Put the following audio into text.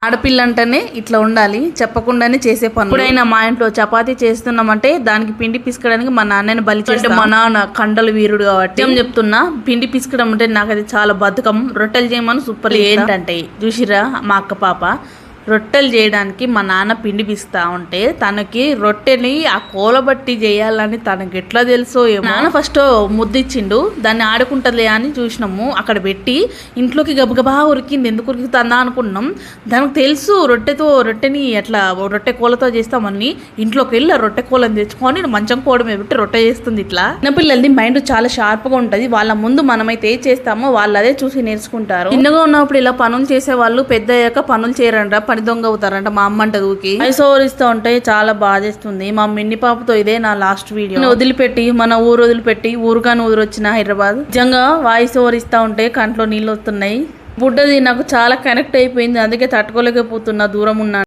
ఆడపిల్ల అంటేనే ఇట్లా ఉండాలి, చెప్పకుండానే చేసే పని. ఇప్పుడైనా మా ఇంట్లో చపాతీ చేస్తున్నామంటే దానికి పిండి పిసకడానికి మా నాన్నని బలి చేస్తే మా నాన్న కండలు వీరుడు కాబట్టి ఏం చెప్తున్నా, పిండి పిసకడం అంటే నాకు అది చాలా బతుకం. రొట్టెలు చేయమని సూపర్. ఏంటంటే చూసిరా మా అక్క పాప రొట్టెలు చేయడానికి మా నాన్న పిండి పిస్తా ఉంటే తనకి రొట్టెని ఆ కోలబట్టి చేయాలని తనకి ఎట్లా తెలుసో ఏమో. నాన్న ఫస్ట్ ముద్దిచ్చిండు, దాన్ని ఆడుకుంటలే అని చూసినాము. అక్కడ పెట్టి ఇంట్లోకి గబగబా ఉరికింది. ఎందుకు ఉరుకుతుందా అనుకున్నాం. దానికి తెలుసు రొట్టెని అట్లా రొట్టె కోలతో చేస్తామని. ఇంట్లోకి వెళ్ళి రొట్టె కోలని తెచ్చుకొని మంచం కోడమే పెట్టి రొట్టె చేస్తుంది. ఇట్లా చిన్నపిల్లలది మైండ్ చాలా షార్ప్గా ఉంటుంది. వాళ్ళ ముందు మనమైతే ఏ చేస్తామో వాళ్ళు అదే చూసి నేర్చుకుంటారు. చిన్నగా ఉన్నప్పుడు ఇలా పనులు చేసే వాళ్ళు పెద్ద అయ్యాక పనులు చేయరంట, పని దొంగ అవుతారంట. మా అమ్మ అంట ఊకి ఐసోరిస్తూ ఉంటే చాలా బాధేస్తుంది. మా మిన్ని పాపతో ఇదే నా లాస్ట్ వీడియో. వదిలిపెట్టి మన ఊరు వదిలిపెట్టి ఊరుగాని ఊరొచ్చిన హైదరాబాద్. నిజంగా వాయిస్ ఓవర్ ఇస్తా ఉంటే కంట్లో నీళ్ళు వస్తున్నాయి. బుడ్డది నాకు చాలా కనెక్ట్ అయిపోయింది, అందుకే తట్టుకోలేకపోతున్నా, దూరం ఉన్నాను.